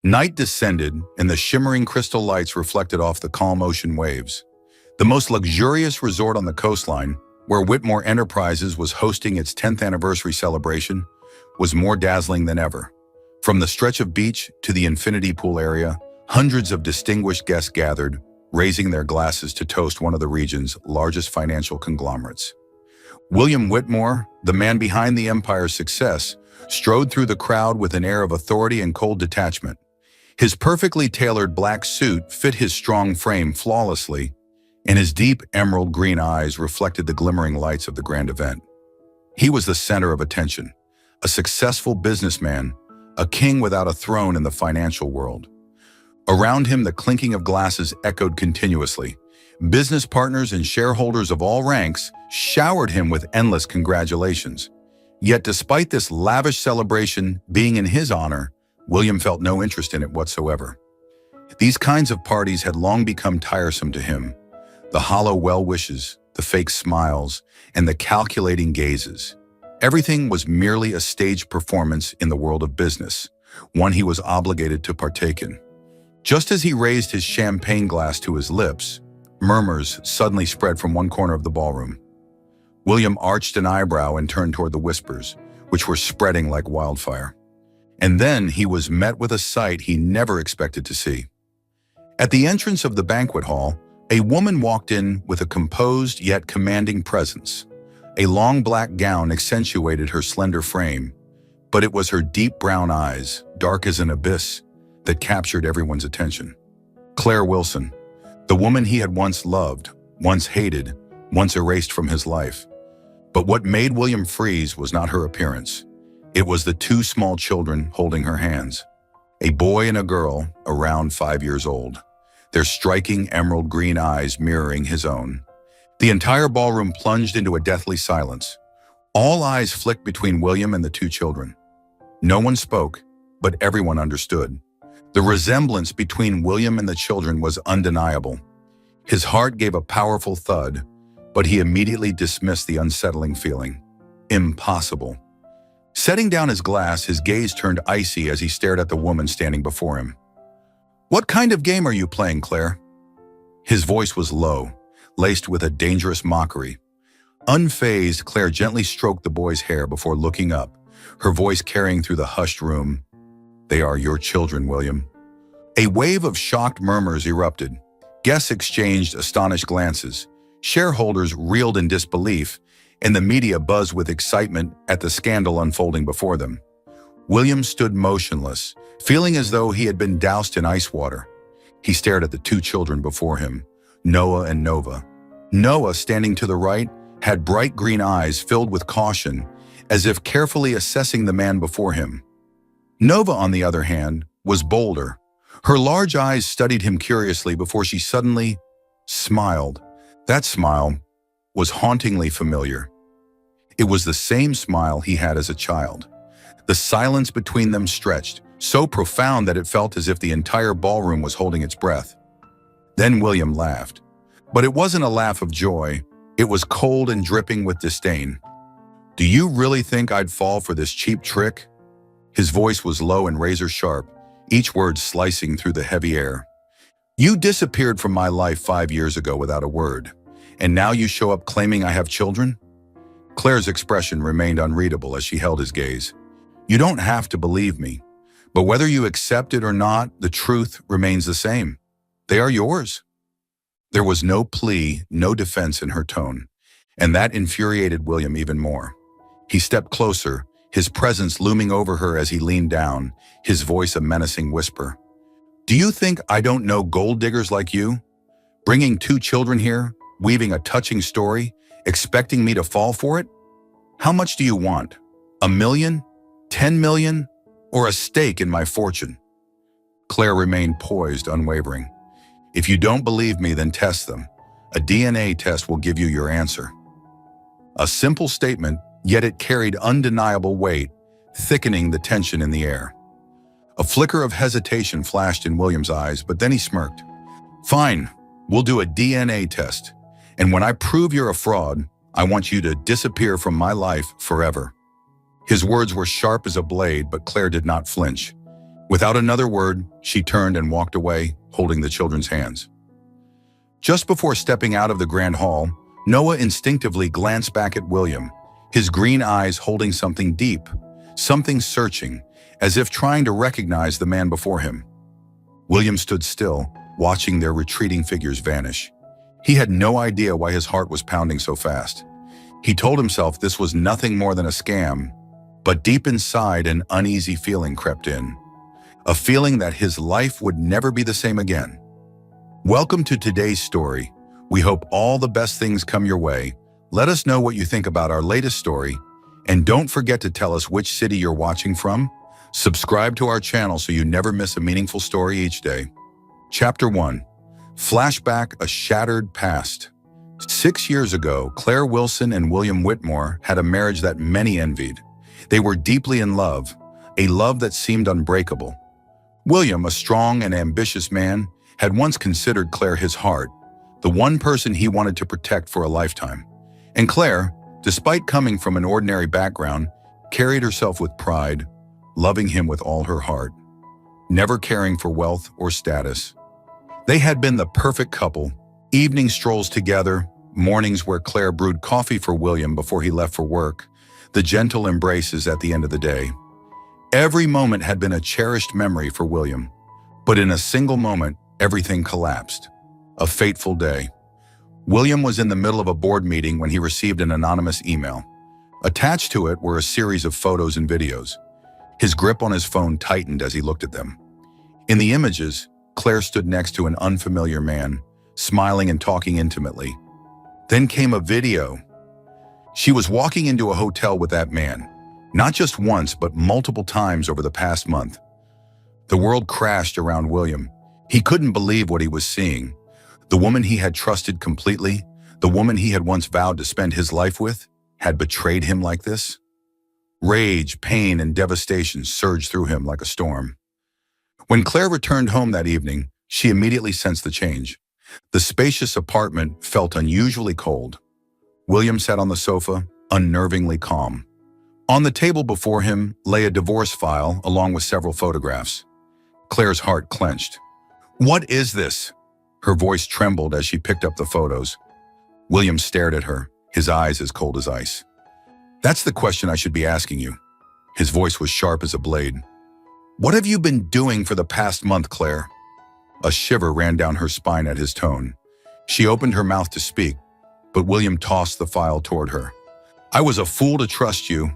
Night descended, and the shimmering crystal lights reflected off the calm ocean waves. The most luxurious resort on the coastline, where Whitmore Enterprises was hosting its 10th anniversary celebration, was more dazzling than ever. From the stretch of beach to the infinity pool area, hundreds of distinguished guests gathered, raising their glasses to toast one of the region's largest financial conglomerates. William Whitmore, the man behind the empire's success, strode through the crowd with an air of authority and cold detachment. His perfectly tailored black suit fit his strong frame flawlessly, and his deep emerald green eyes reflected the glimmering lights of the grand event. He was the center of attention, a successful businessman, a king without a throne in the financial world. Around him, the clinking of glasses echoed continuously. Business partners and shareholders of all ranks showered him with endless congratulations. Yet despite this lavish celebration being in his honor, William felt no interest in it whatsoever. These kinds of parties had long become tiresome to him. The hollow well wishes, the fake smiles, and the calculating gazes. Everything was merely a staged performance in the world of business, one he was obligated to partake in. Just as he raised his champagne glass to his lips, murmurs suddenly spread from one corner of the ballroom. William arched an eyebrow and turned toward the whispers, which were spreading like wildfire. And then he was met with a sight he never expected to see. At the entrance of the banquet hall, a woman walked in with a composed yet commanding presence. A long black gown accentuated her slender frame, but it was her deep brown eyes, dark as an abyss, that captured everyone's attention. Clare Wilson, the woman he had once loved, once hated, once erased from his life. But what made William freeze was not her appearance. It was the two small children holding her hands. A boy and a girl, around 5 years old, their striking emerald green eyes mirroring his own. The entire ballroom plunged into a deathly silence. All eyes flicked between William and the two children. No one spoke, but everyone understood. The resemblance between William and the children was undeniable. His heart gave a powerful thud, but he immediately dismissed the unsettling feeling. Impossible. Setting down his glass, his gaze turned icy as he stared at the woman standing before him. "What kind of game are you playing, Clare?" His voice was low, laced with a dangerous mockery. Unfazed, Clare gently stroked the boy's hair before looking up, her voice carrying through the hushed room. "They are your children, William." A wave of shocked murmurs erupted. Guests exchanged astonished glances. Shareholders reeled in disbelief, and the media buzzed with excitement at the scandal unfolding before them. William stood motionless, feeling as though he had been doused in ice water. He stared at the two children before him, Noah and Nova. Noah, standing to the right, had bright green eyes filled with caution, as if carefully assessing the man before him. Nova, on the other hand, was bolder. Her large eyes studied him curiously before she suddenly smiled. That smile was hauntingly familiar. It was the same smile he had as a child. The silence between them stretched, so profound that it felt as if the entire ballroom was holding its breath. Then William laughed. But it wasn't a laugh of joy. It was cold and dripping with disdain. "Do you really think I'd fall for this cheap trick?" His voice was low and razor-sharp, each word slicing through the heavy air. "You disappeared from my life 5 years ago without a word, and now you show up claiming I have children?" Claire's expression remained unreadable as she held his gaze. "You don't have to believe me, but whether you accept it or not, the truth remains the same. They are yours." There was no plea, no defense in her tone, and that infuriated William even more. He stepped closer, his presence looming over her as he leaned down, his voice a menacing whisper. "Do you think I don't know gold diggers like you? Bringing 2 children here, weaving a touching story, expecting me to fall for it? How much do you want? 1 million? 10 million? Or a stake in my fortune?" Clare remained poised, unwavering. "If you don't believe me, then test them. A DNA test will give you your answer." A simple statement, yet it carried undeniable weight, thickening the tension in the air. A flicker of hesitation flashed in William's eyes, but then he smirked. "Fine, we'll do a DNA test. And when I prove you're a fraud, I want you to disappear from my life forever." His words were sharp as a blade, but Clare did not flinch. Without another word, she turned and walked away, holding the children's hands. Just before stepping out of the grand hall, Noah instinctively glanced back at William, his green eyes holding something deep, something searching, as if trying to recognize the man before him. William stood still, watching their retreating figures vanish. He had no idea why his heart was pounding so fast. He told himself this was nothing more than a scam, but deep inside an uneasy feeling crept in. A feeling that his life would never be the same again. Welcome to today's story. We hope all the best things come your way. Let us know what you think about our latest story, and don't forget to tell us which city you're watching from. Subscribe to our channel so you never miss a meaningful story each day. Chapter 1. Flashback: A Shattered Past. 6 years ago, Clare Wilson and William Whitmore had a marriage that many envied. They were deeply in love, a love that seemed unbreakable. William, a strong and ambitious man, had once considered Clare his heart, the one person he wanted to protect for a lifetime. And Clare, despite coming from an ordinary background, carried herself with pride, loving him with all her heart, never caring for wealth or status. They had been the perfect couple, evening strolls together, mornings where Clare brewed coffee for William before he left for work, the gentle embraces at the end of the day. Every moment had been a cherished memory for William, but in a single moment, everything collapsed. A fateful day. William was in the middle of a board meeting when he received an anonymous email. Attached to it were a series of photos and videos. His grip on his phone tightened as he looked at them. In the images, Clare stood next to an unfamiliar man, smiling and talking intimately. Then came a video. She was walking into a hotel with that man, not just once, but multiple times over the past month. The world crashed around William. He couldn't believe what he was seeing. The woman he had trusted completely, the woman he had once vowed to spend his life with, had betrayed him like this. Rage, pain, and devastation surged through him like a storm. When Clare returned home that evening, she immediately sensed the change. The spacious apartment felt unusually cold. William sat on the sofa, unnervingly calm. On the table before him lay a divorce file along with several photographs. Clare's heart clenched. "What is this?" Her voice trembled as she picked up the photos. William stared at her, his eyes as cold as ice. "That's the question I should be asking you." His voice was sharp as a blade. "What have you been doing for the past month, Clare?" A shiver ran down her spine at his tone. She opened her mouth to speak, but William tossed the file toward her. "I was a fool to trust you."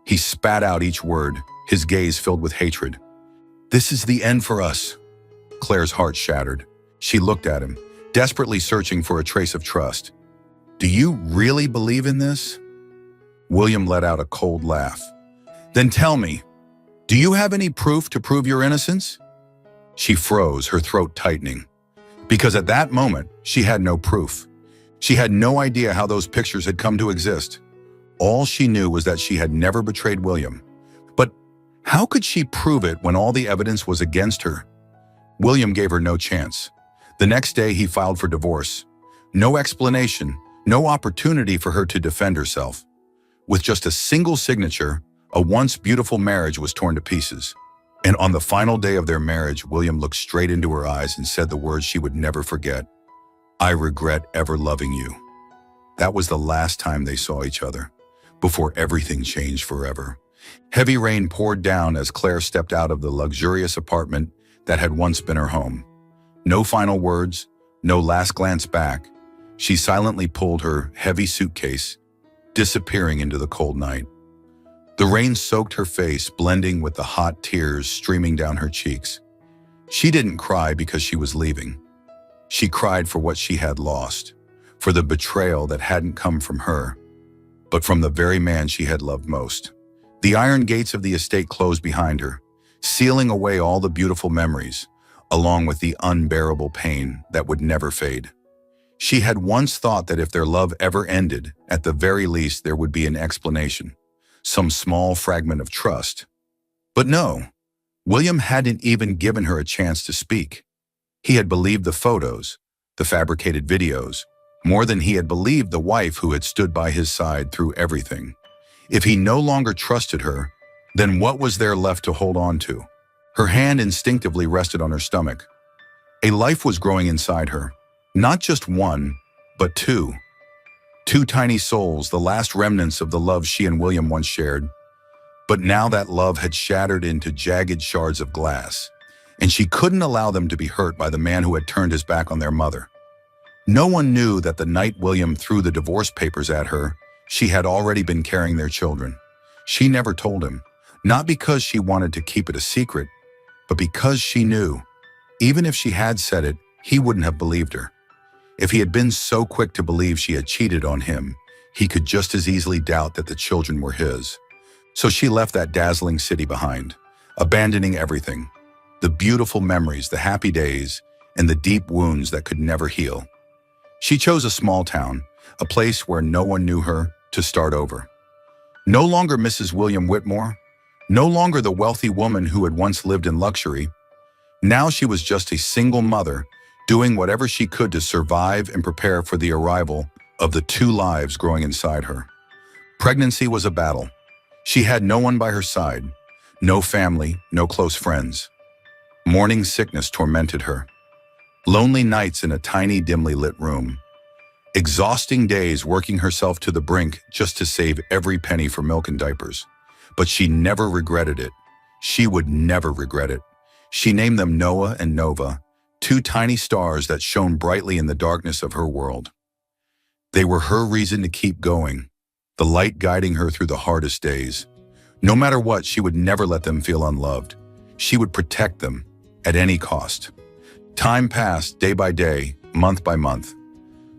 He spat out each word, his gaze filled with hatred. "This is the end for us." Clare's heart shattered. She looked at him, desperately searching for a trace of trust. "Do you really believe in this?" William let out a cold laugh. "Then tell me, do you have any proof to prove your innocence?" She froze, her throat tightening. Because at that moment, she had no proof. She had no idea how those pictures had come to exist. All she knew was that she had never betrayed William. But how could she prove it when all the evidence was against her? William gave her no chance. The next day, he filed for divorce. No explanation, no opportunity for her to defend herself. With just a single signature, a once beautiful marriage was torn to pieces. And on the final day of their marriage, William looked straight into her eyes and said the words she would never forget. "I regret ever loving you." That was the last time they saw each other, before everything changed forever. Heavy rain poured down as Clare stepped out of the luxurious apartment that had once been her home. No final words, no last glance back. She silently pulled her heavy suitcase, disappearing into the cold night. The rain soaked her face, blending with the hot tears streaming down her cheeks. She didn't cry because she was leaving. She cried for what she had lost, for the betrayal that hadn't come from her, but from the very man she had loved most. The iron gates of the estate closed behind her, sealing away all the beautiful memories, along with the unbearable pain that would never fade. She had once thought that if their love ever ended, at the very least there would be an explanation, some small fragment of trust. But no, William hadn't even given her a chance to speak. He had believed the photos, the fabricated videos, more than he had believed the wife who had stood by his side through everything. If he no longer trusted her, then what was there left to hold on to? Her hand instinctively rested on her stomach. A life was growing inside her. Not just one, but two. Two tiny souls, the last remnants of the love she and William once shared. But now that love had shattered into jagged shards of glass, and she couldn't allow them to be hurt by the man who had turned his back on their mother. No one knew that the night William threw the divorce papers at her, she had already been carrying their children. She never told him, not because she wanted to keep it a secret, but because she knew, even if she had said it, he wouldn't have believed her. If he had been so quick to believe she had cheated on him, he could just as easily doubt that the children were his. So she left that dazzling city behind, abandoning everything. The beautiful memories, the happy days, and the deep wounds that could never heal. She chose a small town, a place where no one knew her, to start over. No longer Mrs. William Whitmore, no longer the wealthy woman who had once lived in luxury. Now she was just a single mother, doing whatever she could to survive and prepare for the arrival of the two lives growing inside her. Pregnancy was a battle. She had no one by her side, no family, no close friends. Morning sickness tormented her. Lonely nights in a tiny, dimly lit room. Exhausting days working herself to the brink just to save every penny for milk and diapers. But she never regretted it. She would never regret it. She named them Noah and Nova, two tiny stars that shone brightly in the darkness of her world. They were her reason to keep going, the light guiding her through the hardest days. No matter what, she would never let them feel unloved. She would protect them at any cost. Time passed day by day, month by month.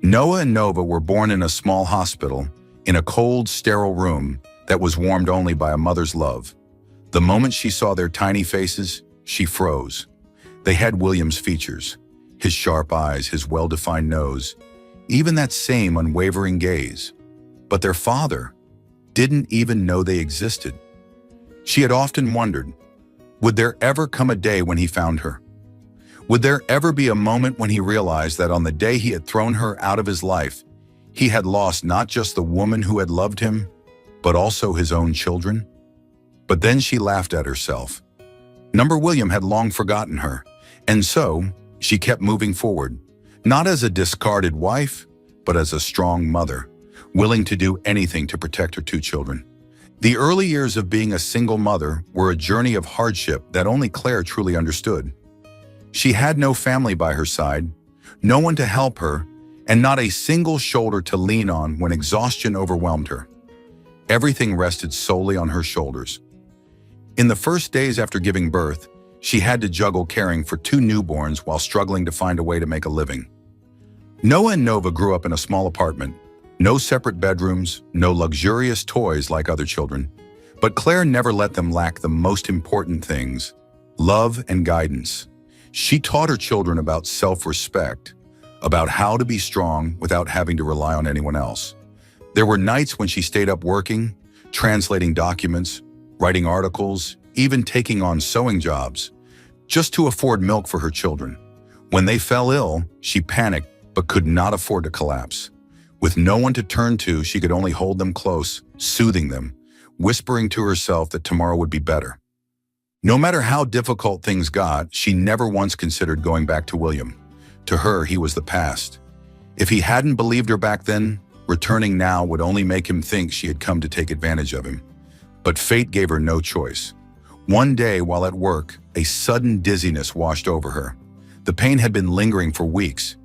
Noah and Nova were born in a small hospital, in a cold, sterile room that was warmed only by a mother's love. The moment she saw their tiny faces, she froze. They had William's features, his sharp eyes, his well-defined nose, even that same unwavering gaze. But their father didn't even know they existed. She had often wondered, would there ever come a day when he found her? Would there ever be a moment when he realized that on the day he had thrown her out of his life, he had lost not just the woman who had loved him, but also his own children? But then she laughed at herself. Number William had long forgotten her, and so she kept moving forward, not as a discarded wife, but as a strong mother, willing to do anything to protect her two children. The early years of being a single mother were a journey of hardship that only Clare truly understood. She had no family by her side, no one to help her, and not a single shoulder to lean on when exhaustion overwhelmed her. Everything rested solely on her shoulders. In the first days after giving birth, she had to juggle caring for two newborns while struggling to find a way to make a living. Noah and Nova grew up in a small apartment, no separate bedrooms, no luxurious toys like other children. But Clare never let them lack the most important things: love and guidance. She taught her children about self-respect, about how to be strong without having to rely on anyone else. There were nights when she stayed up working, translating documents, writing articles, even taking on sewing jobs, just to afford milk for her children. When they fell ill, she panicked but could not afford to collapse. With no one to turn to, she could only hold them close, soothing them, whispering to herself that tomorrow would be better. No matter how difficult things got, she never once considered going back to William. To her, he was the past. If he hadn't believed her back then, returning now would only make him think she had come to take advantage of him. But fate gave her no choice. One day, while at work, a sudden dizziness washed over her. The pain had been lingering for weeks,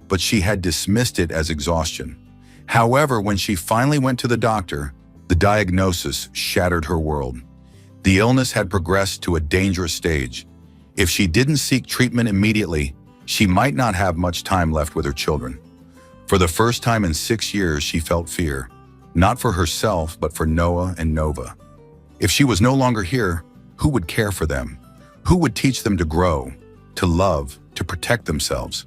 but she had dismissed it as exhaustion. However, when she finally went to the doctor, the diagnosis shattered her world. The illness had progressed to a dangerous stage. If she didn't seek treatment immediately, she might not have much time left with her children. For the first time in 6 years, she felt fear, not for herself, but for Noah and Nova. If she was no longer here, who would care for them? Who would teach them to grow, to love, to protect themselves?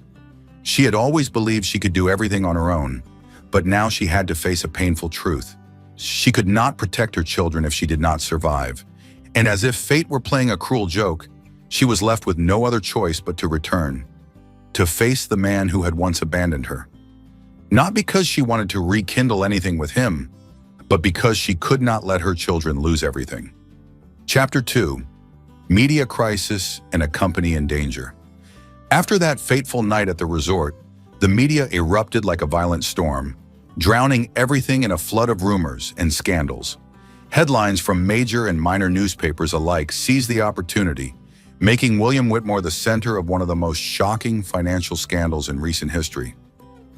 She had always believed she could do everything on her own, but now she had to face a painful truth. She could not protect her children if she did not survive. And as if fate were playing a cruel joke, she was left with no other choice but to return, to face the man who had once abandoned her. Not because she wanted to rekindle anything with him, but because she could not let her children lose everything. Chapter 2. media crisis, and a company in danger. After that fateful night at the resort, the media erupted like a violent storm, drowning everything in a flood of rumors and scandals. Headlines from major and minor newspapers alike seized the opportunity, making William Whitmore the center of one of the most shocking financial scandals in recent history.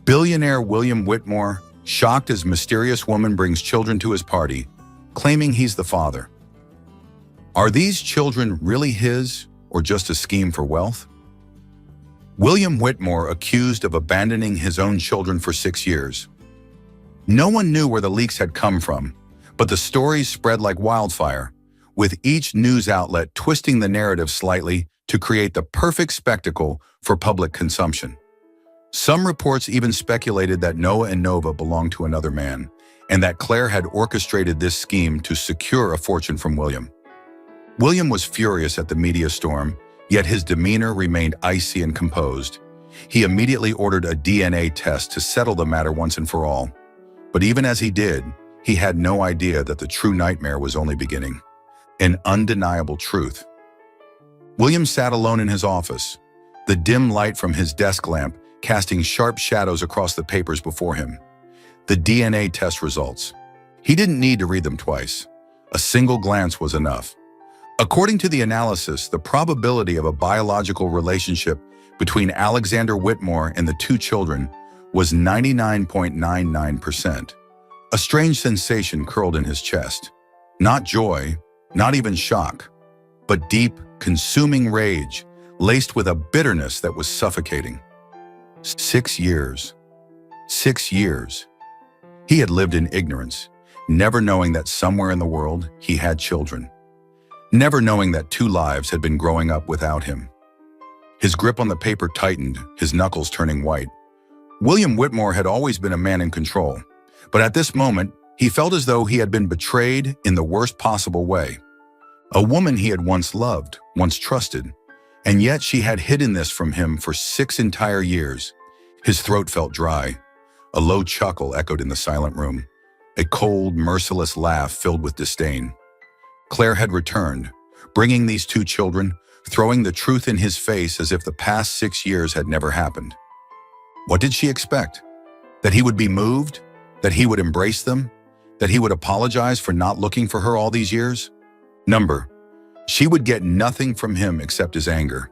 Billionaire William Whitmore, shocked as mysterious woman brings children to his party, claiming he's the father. Are these children really his, or just a scheme for wealth? William Whitmore accused of abandoning his own children for 6 years. No one knew where the leaks had come from, but the stories spread like wildfire, with each news outlet twisting the narrative slightly to create the perfect spectacle for public consumption. Some reports even speculated that Noah and Nova belonged to another man, and that Clare had orchestrated this scheme to secure a fortune from William. William was furious at the media storm, yet his demeanor remained icy and composed. He immediately ordered a DNA test to settle the matter once and for all. But even as he did, he had no idea that the true nightmare was only beginning. An undeniable truth. William sat alone in his office, the dim light from his desk lamp casting sharp shadows across the papers before him. The DNA test results. He didn't need to read them twice. A single glance was enough. According to the analysis, the probability of a biological relationship between Alexander Whitmore and the 2 children was 99.99%. A strange sensation curled in his chest. Not joy, not even shock, but deep, consuming rage, laced with a bitterness that was suffocating. 6 years. 6 years. He had lived in ignorance, never knowing that somewhere in the world he had children. Never knowing that 2 lives had been growing up without him. His grip on the paper tightened, his knuckles turning white. William Whitmore had always been a man in control, but at this moment, he felt as though he had been betrayed in the worst possible way. A woman he had once loved, once trusted, and yet she had hidden this from him for 6 entire years. His throat felt dry. A low chuckle echoed in the silent room. A cold, merciless laugh filled with disdain. Clare had returned, bringing these 2 children, throwing the truth in his face as if the past 6 years had never happened. What did she expect? That he would be moved? That he would embrace them? That he would apologize for not looking for her all these years? She would get nothing from him except his anger.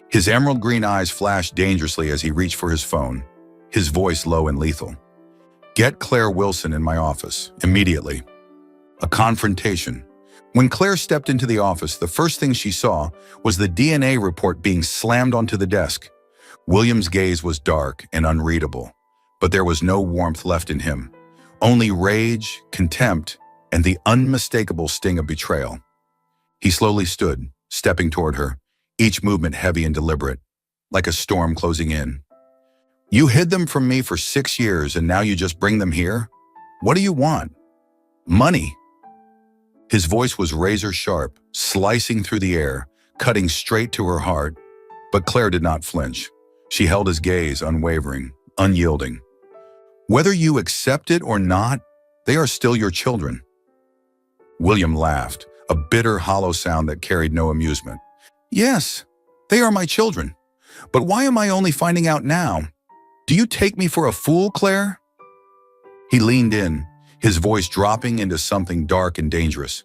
His emerald green eyes flashed dangerously as he reached for his phone, his voice low and lethal. Get Clare Wilson in my office, immediately. A confrontation. When Clare stepped into the office, the first thing she saw was the DNA report being slammed onto the desk. William's gaze was dark and unreadable, but there was no warmth left in him. Only rage, contempt, and the unmistakable sting of betrayal. He slowly stood, stepping toward her, each movement heavy and deliberate, like a storm closing in. You hid them from me for 6 years and now you just bring them here? What do you want? Money. His voice was razor sharp, slicing through the air, cutting straight to her heart. But Clare did not flinch. She held his gaze unwavering, unyielding. Whether you accept it or not, they are still your children. William laughed, a bitter, hollow sound that carried no amusement. Yes, they are my children. But why am I only finding out now? Do you take me for a fool, Clare? He leaned in, his voice dropping into something dark and dangerous.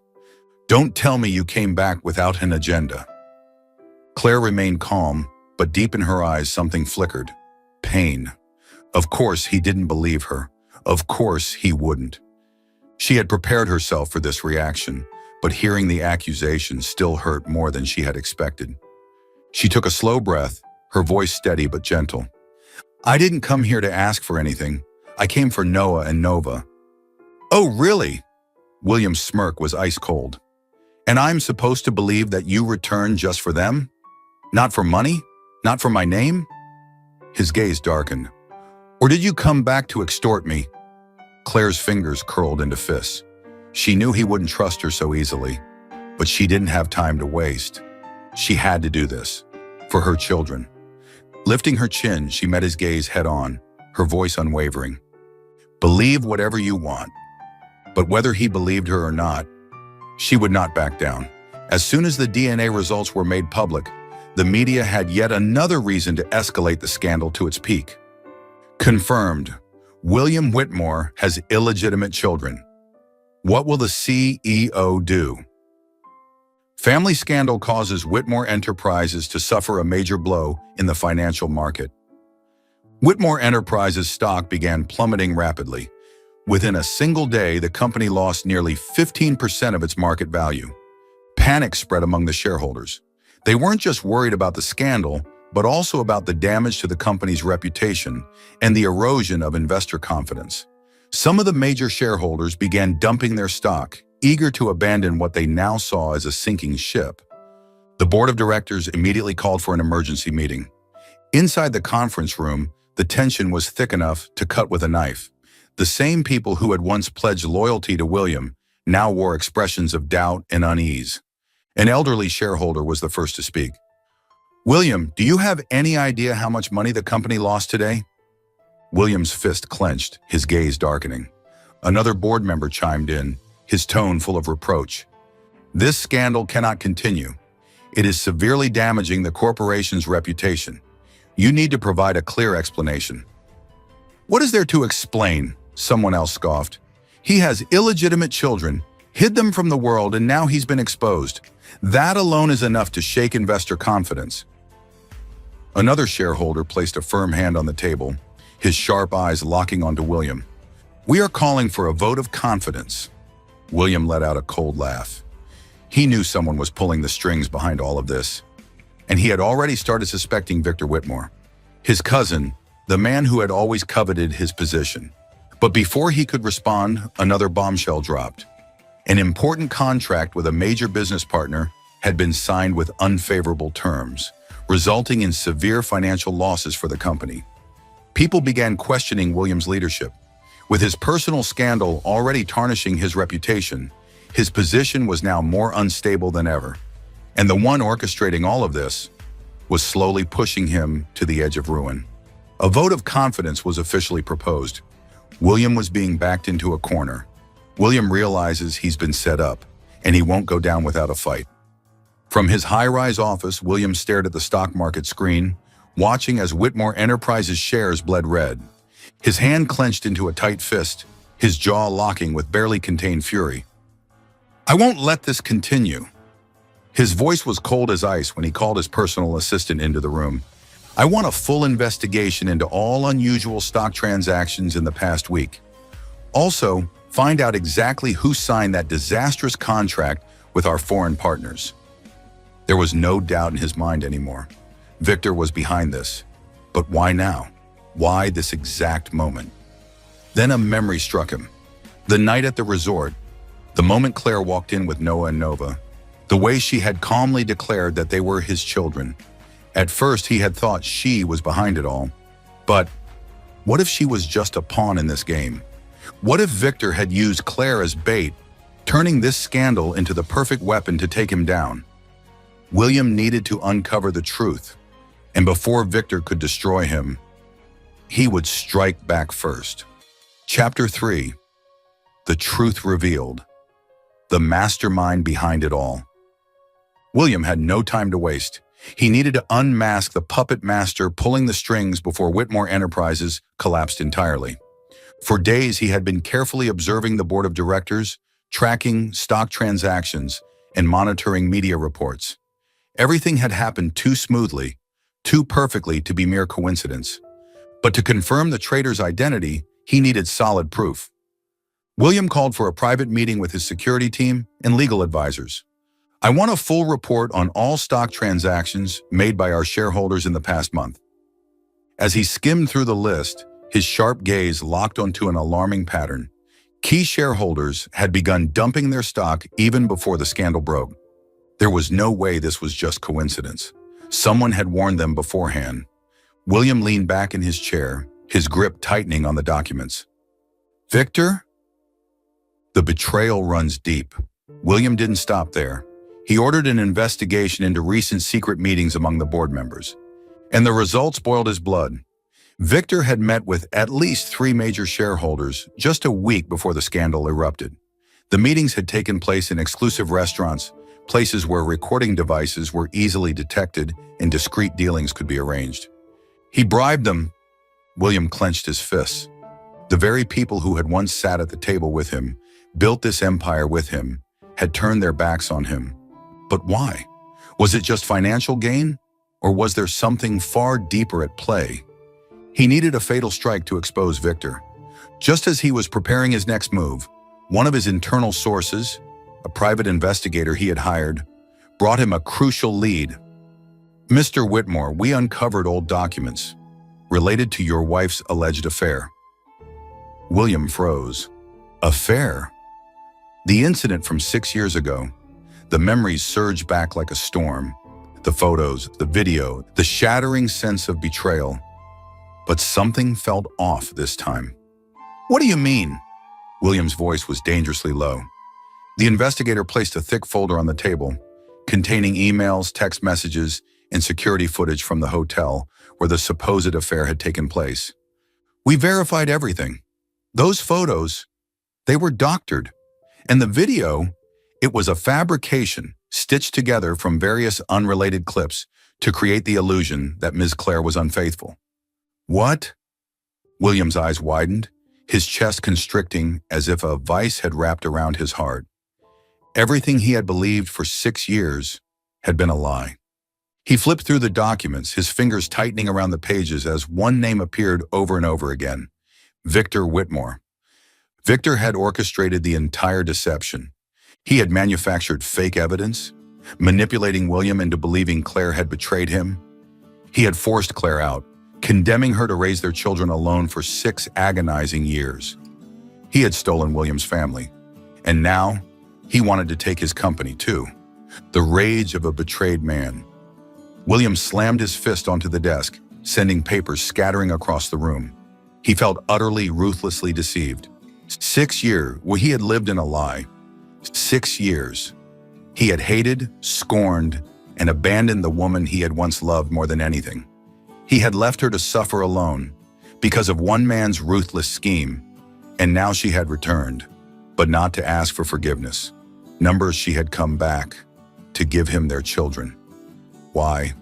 Don't tell me you came back without an agenda. Clare remained calm, but deep in her eyes something flickered. Pain. Of course he didn't believe her. Of course he wouldn't. She had prepared herself for this reaction, but hearing the accusation still hurt more than she had expected. She took a slow breath, her voice steady but gentle. I didn't come here to ask for anything. I came for Noah and Nova. Oh, really? William's smirk was ice cold. And I'm supposed to believe that you returned just for them? Not for money? Not for my name? His gaze darkened. Or did you come back to extort me? Clare's fingers curled into fists. She knew he wouldn't trust her so easily, but she didn't have time to waste. She had to do this, for her children. Lifting her chin, she met his gaze head-on, her voice unwavering. Believe whatever you want. But whether he believed her or not, she would not back down. As soon as the DNA results were made public, the media had yet another reason to escalate the scandal to its peak. Confirmed, William Whitmore has illegitimate children. What will the CEO do? Family scandal causes Whitmore Enterprises to suffer a major blow in the financial market. Whitmore Enterprises stock began plummeting rapidly. Within a single day, the company lost nearly 15% of its market value. Panic spread among the shareholders. They weren't just worried about the scandal, but also about the damage to the company's reputation and the erosion of investor confidence. Some of the major shareholders began dumping their stock, eager to abandon what they now saw as a sinking ship. The board of directors immediately called for an emergency meeting. Inside the conference room, the tension was thick enough to cut with a knife. The same people who had once pledged loyalty to William now wore expressions of doubt and unease. An elderly shareholder was the first to speak. "William, do you have any idea how much money the company lost today?" William's fist clenched, his gaze darkening. Another board member chimed in, his tone full of reproach. "This scandal cannot continue. It is severely damaging the corporation's reputation. You need to provide a clear explanation." "What is there to explain?" someone else scoffed. "He has illegitimate children, hid them from the world, and now he's been exposed. That alone is enough to shake investor confidence." Another shareholder placed a firm hand on the table, his sharp eyes locking onto William. "We are calling for a vote of confidence." William let out a cold laugh. He knew someone was pulling the strings behind all of this, and he had already started suspecting Victor Whitmore, his cousin, the man who had always coveted his position. But before he could respond, another bombshell dropped. An important contract with a major business partner had been signed with unfavorable terms, resulting in severe financial losses for the company. People began questioning William's leadership. With his personal scandal already tarnishing his reputation, his position was now more unstable than ever. And the one orchestrating all of this was slowly pushing him to the edge of ruin. A vote of confidence was officially proposed. William was being backed into a corner. William realizes he's been set up, and he won't go down without a fight. From his high-rise office, William stared at the stock market screen, watching as Whitmore Enterprises shares bled red. His hand clenched into a tight fist, his jaw locking with barely contained fury. "I won't let this continue." His voice was cold as ice when he called his personal assistant into the room. "I want a full investigation into all unusual stock transactions in the past week. Also, find out exactly who signed that disastrous contract with our foreign partners." There was no doubt in his mind anymore. Victor was behind this. But why now? Why this exact moment? Then a memory struck him. The night at the resort, the moment Claire walked in with Noah and Nova, the way she had calmly declared that they were his children. At first, he had thought she was behind it all. But what if she was just a pawn in this game? What if Victor had used Claire as bait, turning this scandal into the perfect weapon to take him down? William needed to uncover the truth, and before Victor could destroy him, he would strike back first. Chapter 3. The Truth Revealed. The mastermind behind it all. William had no time to waste. He needed to unmask the puppet master pulling the strings before Whitmore Enterprises collapsed entirely. For days, he had been carefully observing the board of directors, tracking stock transactions, and monitoring media reports. Everything had happened too smoothly, too perfectly to be mere coincidence. But to confirm the traitor's identity, he needed solid proof. William called for a private meeting with his security team and legal advisors. "I want a full report on all stock transactions made by our shareholders in the past month." As he skimmed through the list, his sharp gaze locked onto an alarming pattern. Key shareholders had begun dumping their stock even before the scandal broke. There was no way this was just coincidence. Someone had warned them beforehand. William leaned back in his chair, his grip tightening on the documents. "Victor?" The betrayal runs deep. William didn't stop there. He ordered an investigation into recent secret meetings among the board members. And the results boiled his blood. Victor had met with at least 3 major shareholders just a week before the scandal erupted. The meetings had taken place in exclusive restaurants, places where recording devices were easily detected and discreet dealings could be arranged. He bribed them. William clenched his fists. The very people who had once sat at the table with him, built this empire with him, had turned their backs on him. But why? Was it just financial gain? Or was there something far deeper at play? He needed a fatal strike to expose Victor. Just as he was preparing his next move, one of his internal sources, a private investigator he had hired, brought him a crucial lead. "Mr. Whitmore, we uncovered old documents related to your wife's alleged affair." William froze. Affair? The incident from 6 years ago. The memories surged back like a storm. The photos, the video, the shattering sense of betrayal. But something felt off this time. "What do you mean?" William's voice was dangerously low. The investigator placed a thick folder on the table, containing emails, text messages, and security footage from the hotel where the supposed affair had taken place. "We verified everything. Those photos, they were doctored. And the video, it was a fabrication stitched together from various unrelated clips to create the illusion that Ms. Clare was unfaithful." "What?" William's eyes widened, his chest constricting as if a vice had wrapped around his heart. Everything he had believed for 6 years had been a lie. He flipped through the documents, his fingers tightening around the pages as one name appeared over and over again: Victor Whitmore. Victor had orchestrated the entire deception. He had manufactured fake evidence, manipulating William into believing Clare had betrayed him. He had forced Clare out, condemning her to raise their children alone for 6 agonizing years. He had stolen William's family, and now he wanted to take his company too. The rage of a betrayed man. William slammed his fist onto the desk, sending papers scattering across the room. He felt utterly, ruthlessly deceived. 6 years where he had lived in a lie. 6 years. He had hated, scorned, and abandoned the woman he had once loved more than anything. He had left her to suffer alone because of one man's ruthless scheme, and now she had returned, but not to ask for forgiveness. Numbers she had come back to give him their children. Why?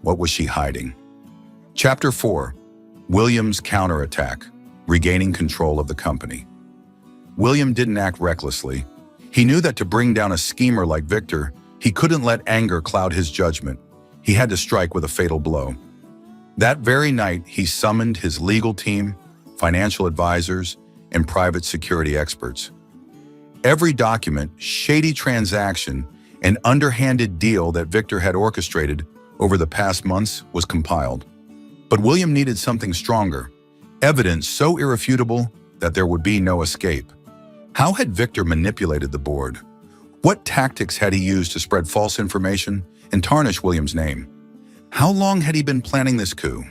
What was she hiding? Chapter 4. William's counterattack, regaining control of the company. William didn't act recklessly. He knew that to bring down a schemer like Victor, he couldn't let anger cloud his judgment. He had to strike with a fatal blow. That very night, he summoned his legal team, financial advisors, and private security experts. Every document, shady transaction, and underhanded deal that Victor had orchestrated over the past months was compiled. But William needed something stronger, evidence so irrefutable that there would be no escape. How had Victor manipulated the board? What tactics had he used to spread false information and tarnish William's name? How long had he been planning this coup?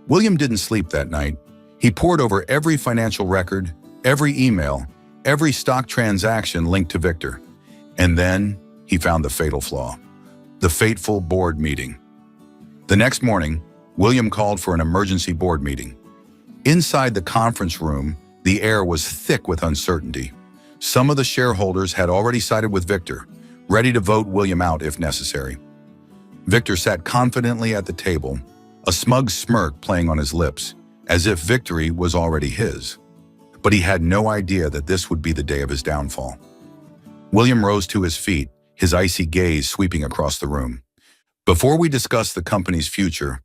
William didn't sleep that night. He pored over every financial record, every email, every stock transaction linked to Victor. And then he found the fatal flaw, the fateful board meeting. The next morning, William called for an emergency board meeting. Inside the conference room, the air was thick with uncertainty. Some of the shareholders had already sided with Victor, ready to vote William out if necessary. Victor sat confidently at the table, a smug smirk playing on his lips, as if victory was already his. But he had no idea that this would be the day of his downfall. William rose to his feet, his icy gaze sweeping across the room. "Before we discuss the company's future,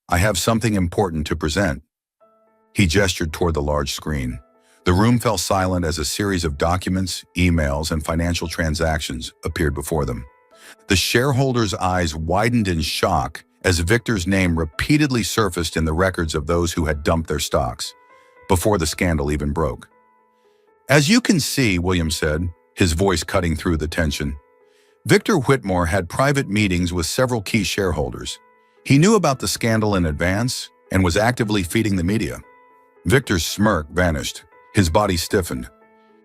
I have something important to present." He gestured toward the large screen. The room fell silent as a series of documents, emails, and financial transactions appeared before them. The shareholders' eyes widened in shock as Victor's name repeatedly surfaced in the records of those who had dumped their stocks, before the scandal even broke. "As you can see," William said, his voice cutting through the tension, "Victor Whitmore had private meetings with several key shareholders. He knew about the scandal in advance and was actively feeding the media." Victor's smirk vanished. His body stiffened.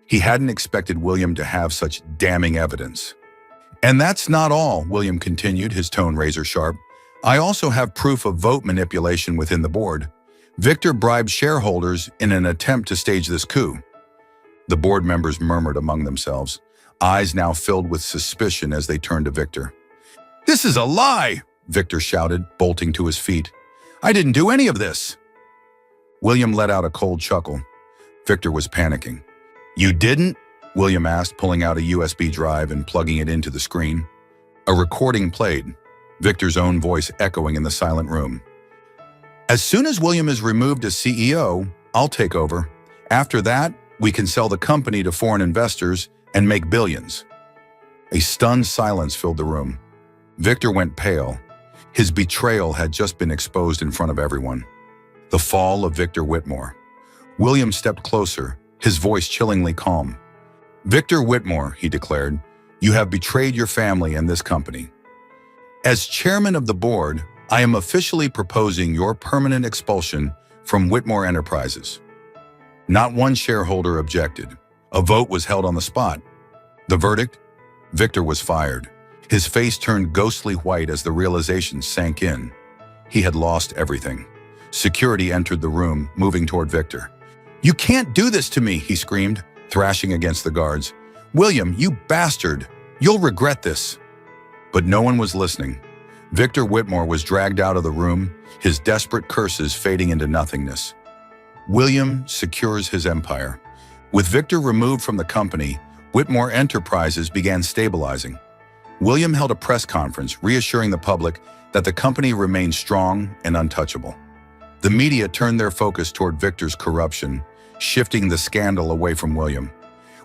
He hadn't expected William to have such damning evidence. "And that's not all," William continued, his tone razor-sharp. "I also have proof of vote manipulation within the board. Victor bribed shareholders in an attempt to stage this coup." The board members murmured among themselves. eyes now filled with suspicion as they turned to Victor. "This is a lie!" Victor shouted, bolting to his feet. "I didn't do any of this!" William let out a cold chuckle. Victor was panicking. "You didn't?" William asked, pulling out a USB drive and plugging it into the screen. A recording played, Victor's own voice echoing in the silent room. "As soon as William is removed as CEO, I'll take over. After that, we can sell the company to foreign investors and make billions." A stunned silence filled the room. Victor went pale. His betrayal had just been exposed in front of everyone. The fall of Victor Whitmore. William stepped closer, his voice chillingly calm. "Victor Whitmore," he declared, "you have betrayed your family and this company. As chairman of the board, I am officially proposing your permanent expulsion from Whitmore Enterprises." Not one shareholder objected. A vote was held on the spot. The verdict? Victor was fired. His face turned ghostly white as the realization sank in. He had lost everything. Security entered the room, moving toward Victor. "You can't do this to me," he screamed, thrashing against the guards. "William, you bastard! You'll regret this." But no one was listening. Victor Whitmore was dragged out of the room, his desperate curses fading into nothingness. William secures his empire. With Victor removed from the company, Whitmore Enterprises began stabilizing. William held a press conference, reassuring the public that the company remained strong and untouchable. The media turned their focus toward Victor's corruption, shifting the scandal away from William.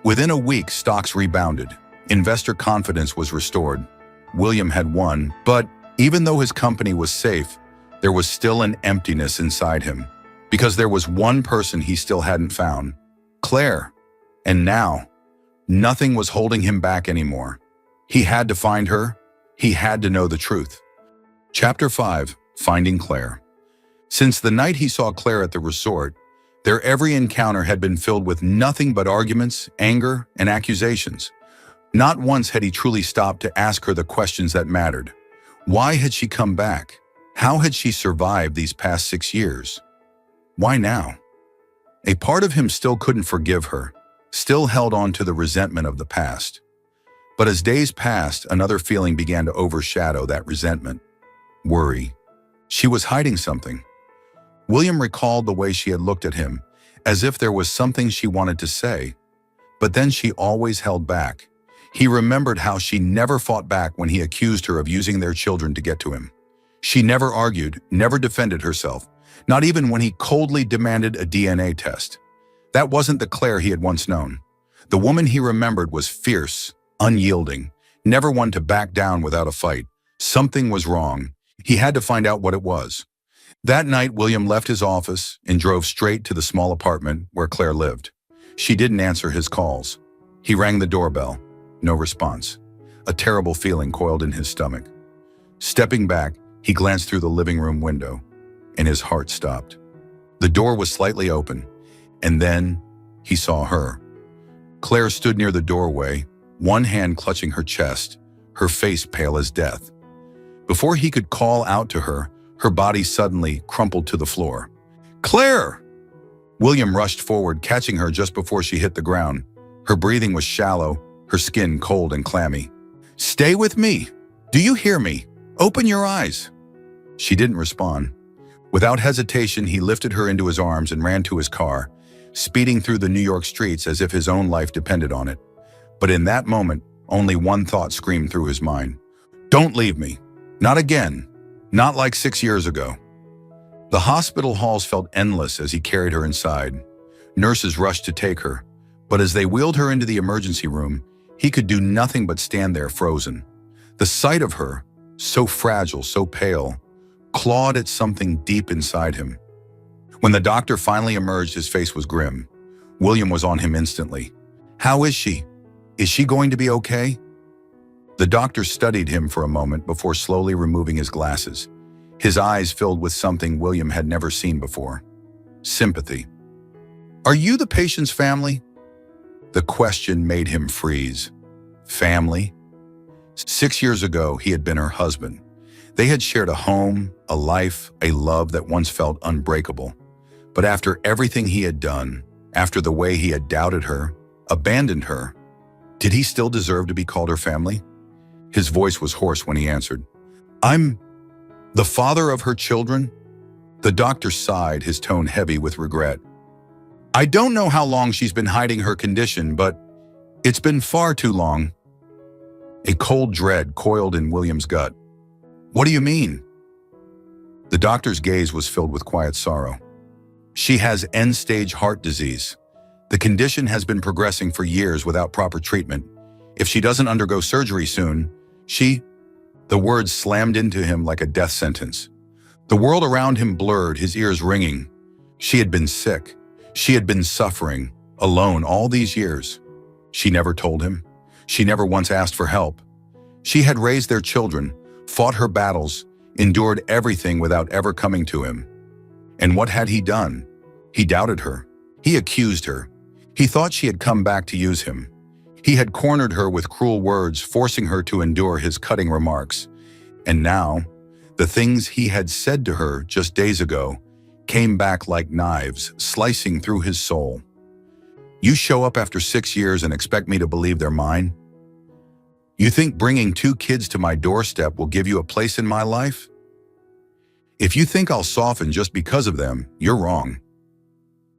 Within a week, stocks rebounded. Investor confidence was restored. William had won, but even though his company was safe, there was still an emptiness inside him, because there was one person he still hadn't found, Clare. And now, nothing was holding him back anymore. He had to find her. He had to know the truth. Chapter 5, Finding Clare. Since the night he saw Clare at the resort, their every encounter had been filled with nothing but arguments, anger, and accusations. Not once had he truly stopped to ask her the questions that mattered. Why had she come back? How had she survived these past 6 years? Why now? A part of him still couldn't forgive her, still held on to the resentment of the past. But as days passed, another feeling began to overshadow that resentment. Worry. She was hiding something. William recalled the way she had looked at him, as if there was something she wanted to say. But then she always held back. He remembered how she never fought back when he accused her of using their children to get to him. She never argued, never defended herself, not even when he coldly demanded a DNA test. That wasn't the Clare he had once known. The woman he remembered was fierce, unyielding, never one to back down without a fight. Something was wrong. He had to find out what it was. That night, William left his office and drove straight to the small apartment where Clare lived. She didn't answer his calls. He rang the doorbell. No response. A terrible feeling coiled in his stomach. Stepping back, he glanced through the living room window, and his heart stopped. The door was slightly open, and then he saw her. Clare stood near the doorway, one hand clutching her chest, her face pale as death. Before he could call out to her, her body suddenly crumpled to the floor. "Clare!" William rushed forward, catching her just before she hit the ground. Her breathing was shallow, her skin cold and clammy. "Stay with me! Do you hear me? Open your eyes!" She didn't respond. Without hesitation, he lifted her into his arms and ran to his car, speeding through the New York streets as if his own life depended on it. But in that moment, only one thought screamed through his mind. "Don't leave me. Not again. Not like 6 years ago." The hospital halls felt endless as he carried her inside. Nurses rushed to take her, but as they wheeled her into the emergency room, he could do nothing but stand there frozen. The sight of her, so fragile, so pale, clawed at something deep inside him. When the doctor finally emerged, his face was grim. William was on him instantly. "How is she? Is she going to be okay?" The doctor studied him for a moment before slowly removing his glasses. His eyes filled with something William had never seen before. Sympathy. "Are you the patient's family?" The question made him freeze. Family? 6 years ago, he had been her husband. They had shared a home, a life, a love that once felt unbreakable. But after everything he had done, after the way he had doubted her, abandoned her, Did he still deserve to be called her family? His voice was hoarse when he answered. I'm the father of her children? The doctor sighed, his tone heavy with regret. I don't know how long she's been hiding her condition, but it's been far too long. A cold dread coiled in William's gut. What do you mean? The doctor's gaze was filled with quiet sorrow. She has end-stage heart disease. The condition has been progressing for years without proper treatment. If she doesn't undergo surgery soon, The words slammed into him like a death sentence. The world around him blurred, his ears ringing. She had been sick. She had been suffering, alone all these years. She never told him. She never once asked for help. She had raised their children, fought her battles, endured everything without ever coming to him. And what had he done? He doubted her. He accused her. He thought she had come back to use him. He had cornered her with cruel words, forcing her to endure his cutting remarks. And now, the things he had said to her just days ago came back like knives, slicing through his soul. You show up after 6 years and expect me to believe they're mine? You think bringing 2 kids to my doorstep will give you a place in my life? If you think I'll soften just because of them, you're wrong.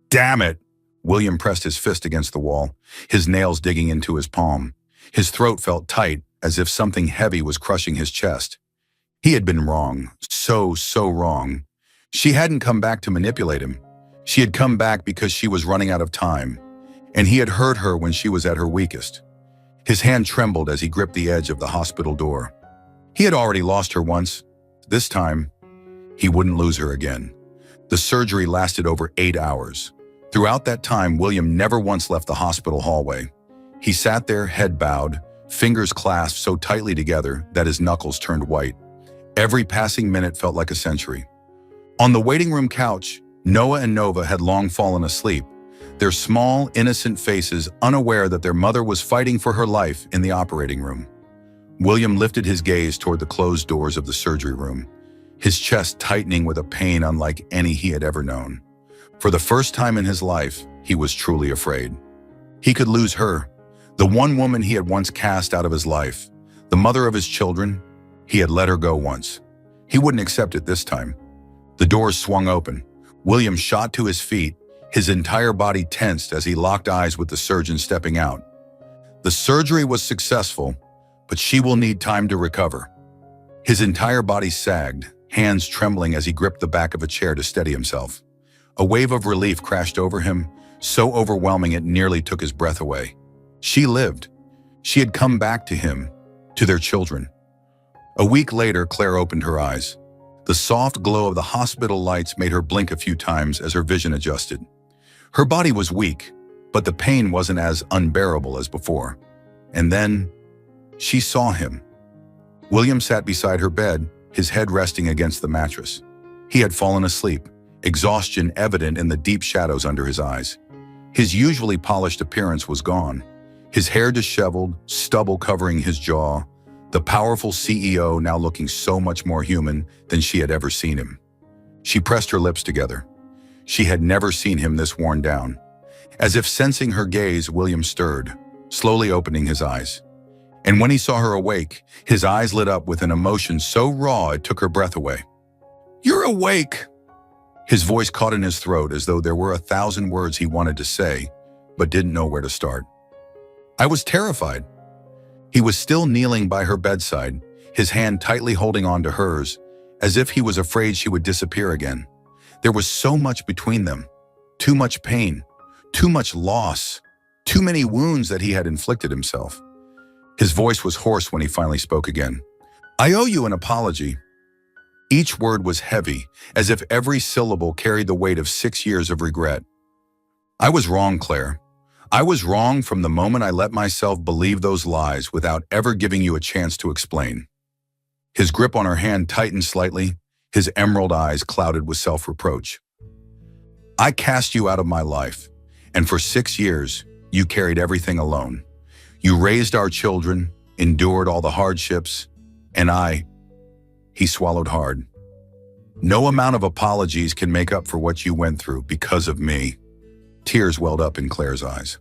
Damn it! William pressed his fist against the wall, his nails digging into his palm. His throat felt tight, as if something heavy was crushing his chest. He had been wrong, so wrong. She hadn't come back to manipulate him. She had come back because she was running out of time, and he had hurt her when she was at her weakest. His hand trembled as he gripped the edge of the hospital door. He had already lost her once. This time, he wouldn't lose her again. The surgery lasted over 8 hours. Throughout that time, William never once left the hospital hallway. He sat there, head bowed, fingers clasped so tightly together that his knuckles turned white. Every passing minute felt like a century. On the waiting room couch, Noah and Nova had long fallen asleep, their small, innocent faces unaware that their mother was fighting for her life in the operating room. William lifted his gaze toward the closed doors of the surgery room, his chest tightening with a pain unlike any he had ever known. For the first time in his life, he was truly afraid. He could lose her, the one woman he had once cast out of his life, the mother of his children. He had let her go once. He wouldn't accept it this time. The doors swung open. William shot to his feet, his entire body tensed as he locked eyes with the surgeon stepping out. The surgery was successful, but she will need time to recover. His entire body sagged, hands trembling as he gripped the back of a chair to steady himself. A wave of relief crashed over him, so overwhelming it nearly took his breath away. She lived. She had come back to him, to their children. A week later, Claire opened her eyes. The soft glow of the hospital lights made her blink a few times as her vision adjusted. Her body was weak, but the pain wasn't as unbearable as before. And then, she saw him. William sat beside her bed, his head resting against the mattress. He had fallen asleep, exhaustion evident in the deep shadows under his eyes. His usually polished appearance was gone. His hair disheveled, stubble covering his jaw, the powerful CEO now looking so much more human than she had ever seen him. She pressed her lips together. She had never seen him this worn down. As if sensing her gaze, William stirred, slowly opening his eyes. And when he saw her awake, his eyes lit up with an emotion so raw it took her breath away. "You're awake!" His voice caught in his throat as though there were 1,000 words he wanted to say, but didn't know where to start. I was terrified. He was still kneeling by her bedside, his hand tightly holding on to hers, as if he was afraid she would disappear again. There was so much between them, too much pain, too much loss, too many wounds that he had inflicted himself. His voice was hoarse when he finally spoke again. I owe you an apology. Each word was heavy, as if every syllable carried the weight of 6 years of regret. I was wrong, Claire. I was wrong from the moment I let myself believe those lies without ever giving you a chance to explain. His grip on her hand tightened slightly, his emerald eyes clouded with self-reproach. I cast you out of my life, and for 6 years, you carried everything alone. You raised our children, endured all the hardships, and He swallowed hard. No amount of apologies can make up for what you went through because of me. Tears welled up in Claire's eyes.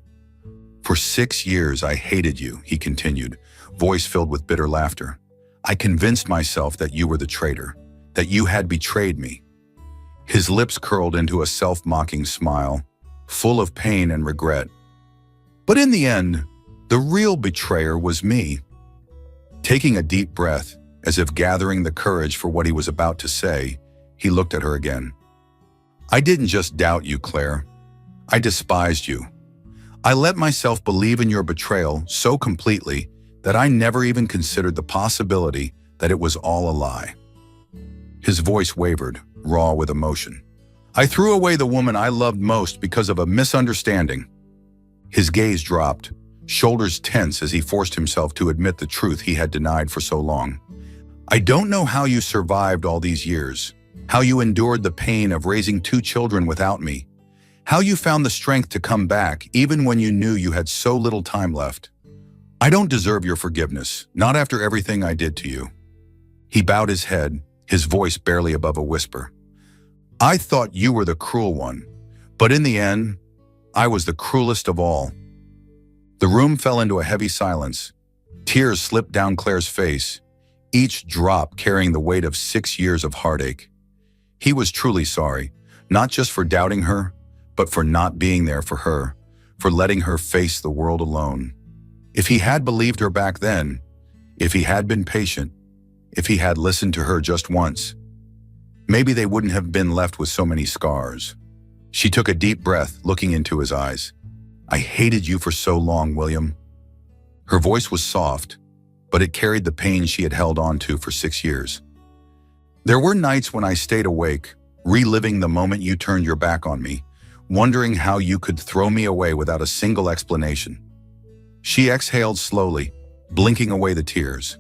For 6 years I hated you, he continued, voice filled with bitter laughter. I convinced myself that you were the traitor, that you had betrayed me. His lips curled into a self-mocking smile, full of pain and regret. But in the end, the real betrayer was me. Taking a deep breath, as if gathering the courage for what he was about to say, he looked at her again. I didn't just doubt you, Claire. I despised you. I let myself believe in your betrayal so completely that I never even considered the possibility that it was all a lie. His voice wavered, raw with emotion. I threw away the woman I loved most because of a misunderstanding. His gaze dropped, shoulders tense as he forced himself to admit the truth he had denied for so long. I don't know how you survived all these years, how you endured the pain of raising 2 children without me, how you found the strength to come back even when you knew you had so little time left. I don't deserve your forgiveness, not after everything I did to you. He bowed his head, his voice barely above a whisper. I thought you were the cruel one, but in the end, I was the cruelest of all. The room fell into a heavy silence. Tears slipped down Claire's face, each drop carrying the weight of 6 years of heartache. He was truly sorry, not just for doubting her, but for not being there for her, for letting her face the world alone. If he had believed her back then, if he had been patient, if he had listened to her just once, maybe they wouldn't have been left with so many scars. She took a deep breath, looking into his eyes. I hated you for so long, William. Her voice was soft, but it carried the pain she had held on to for 6 years. There were nights when I stayed awake, reliving the moment you turned your back on me, wondering how you could throw me away without a single explanation. She exhaled slowly, blinking away the tears.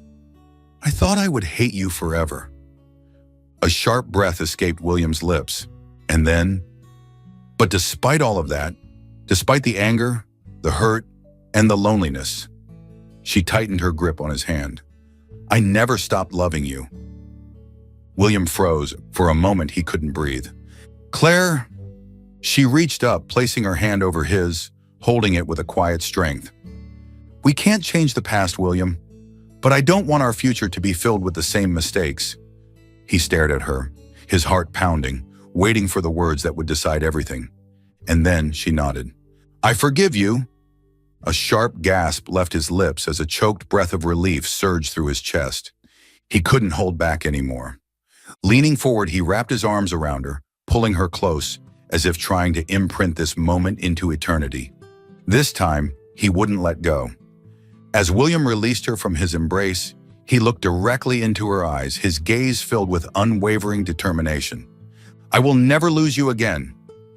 I thought I would hate you forever. A sharp breath escaped William's lips, and then, but despite all of that, despite the anger, the hurt, and the loneliness, she tightened her grip on his hand. I never stopped loving you. William froze. For a moment, he couldn't breathe. Claire, she reached up, placing her hand over his, holding it with a quiet strength. We can't change the past, William, but I don't want our future to be filled with the same mistakes. He stared at her, his heart pounding, waiting for the words that would decide everything. And then she nodded. I forgive you. A sharp gasp left his lips as a choked breath of relief surged through his chest. He couldn't hold back anymore. Leaning forward, he wrapped his arms around her, pulling her close, as if trying to imprint this moment into eternity. This time, he wouldn't let go. As William released her from his embrace, he looked directly into her eyes, his gaze filled with unwavering determination. I will never lose you again.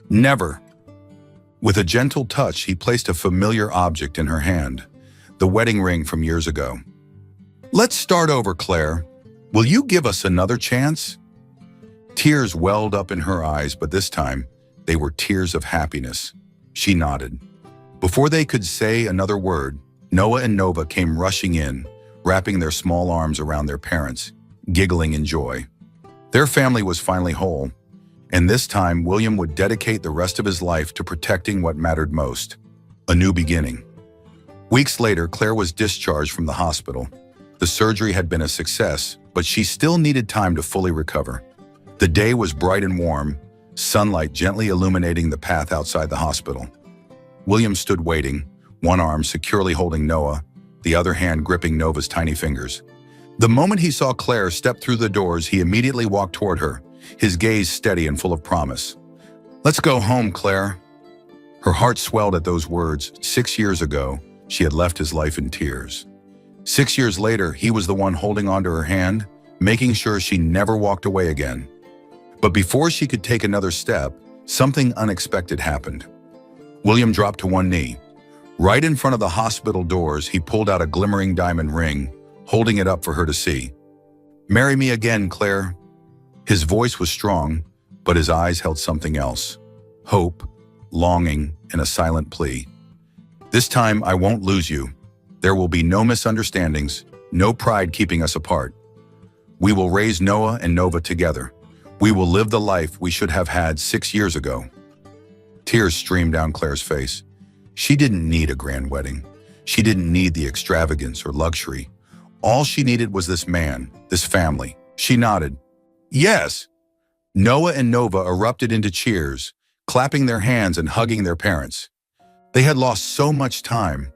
Never. With a gentle touch, he placed a familiar object in her hand, the wedding ring from years ago. Let's start over, Claire. Will you give us another chance? Tears welled up in her eyes, but this time, they were tears of happiness. She nodded. Before they could say another word, Noah and Nova came rushing in, wrapping their small arms around their parents, giggling in joy. Their family was finally whole, and this time William would dedicate the rest of his life to protecting what mattered most, a new beginning. Weeks later, Claire was discharged from the hospital. The surgery had been a success, but she still needed time to fully recover. The day was bright and warm, sunlight gently illuminating the path outside the hospital. William stood waiting, one arm securely holding Noah, the other hand gripping Nova's tiny fingers. The moment he saw Claire step through the doors, he immediately walked toward her, his gaze steady and full of promise. Let's go home, Claire. Her heart swelled at those words. 6 years ago, she had left his life in tears. 6 years later, he was the one holding onto her hand, making sure she never walked away again. But before she could take another step, something unexpected happened. William dropped to one knee. Right in front of the hospital doors, he pulled out a glimmering diamond ring, holding it up for her to see. Marry me again, Claire. His voice was strong, but his eyes held something else. Hope, longing, and a silent plea. This time, I won't lose you. There will be no misunderstandings, no pride keeping us apart. We will raise Noah and Nova together. We will live the life we should have had 6 years ago. Tears streamed down Claire's face. She didn't need a grand wedding. She didn't need the extravagance or luxury. All she needed was this man, this family. She nodded. Yes. Noah and Nova erupted into cheers, clapping their hands and hugging their parents. They had lost so much time,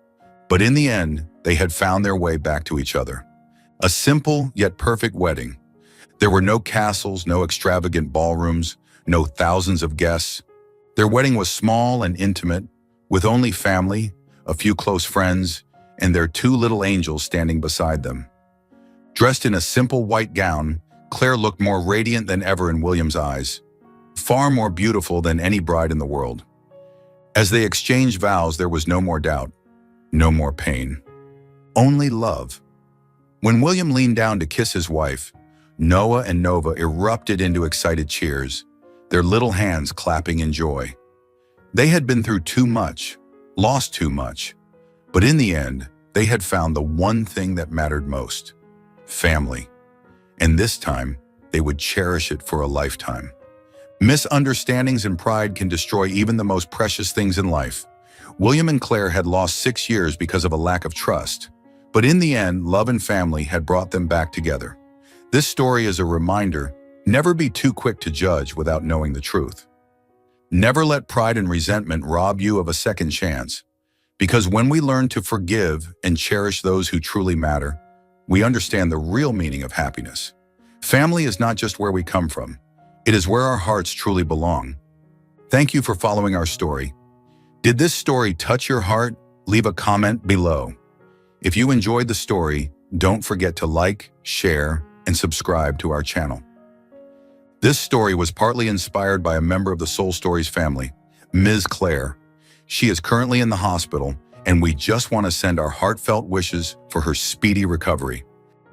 but in the end, they had found their way back to each other. A simple yet perfect wedding. There were no castles, no extravagant ballrooms, no thousands of guests. Their wedding was small and intimate, with only family, a few close friends, and their two little angels standing beside them. Dressed in a simple white gown, Claire looked more radiant than ever in William's eyes, far more beautiful than any bride in the world. As they exchanged vows, there was no more doubt, no more pain, only love. When William leaned down to kiss his wife, Noah and Nova erupted into excited cheers, their little hands clapping in joy. They had been through too much, lost too much, but in the end, they had found the one thing that mattered most: family. And this time, they would cherish it for a lifetime. Misunderstandings and pride can destroy even the most precious things in life. William and Claire had lost 6 years because of a lack of trust, but in the end, love and family had brought them back together. This story is a reminder: never be too quick to judge without knowing the truth. Never let pride and resentment rob you of a second chance, because when we learn to forgive and cherish those who truly matter, we understand the real meaning of happiness. Family is not just where we come from. It is where our hearts truly belong. Thank you for following our story. Did this story touch your heart? Leave a comment below. If you enjoyed the story, don't forget to like, share, and subscribe to our channel. This story was partly inspired by a member of the Soul Stories family, Ms. Clare. She is currently in the hospital, and we just want to send our heartfelt wishes for her speedy recovery.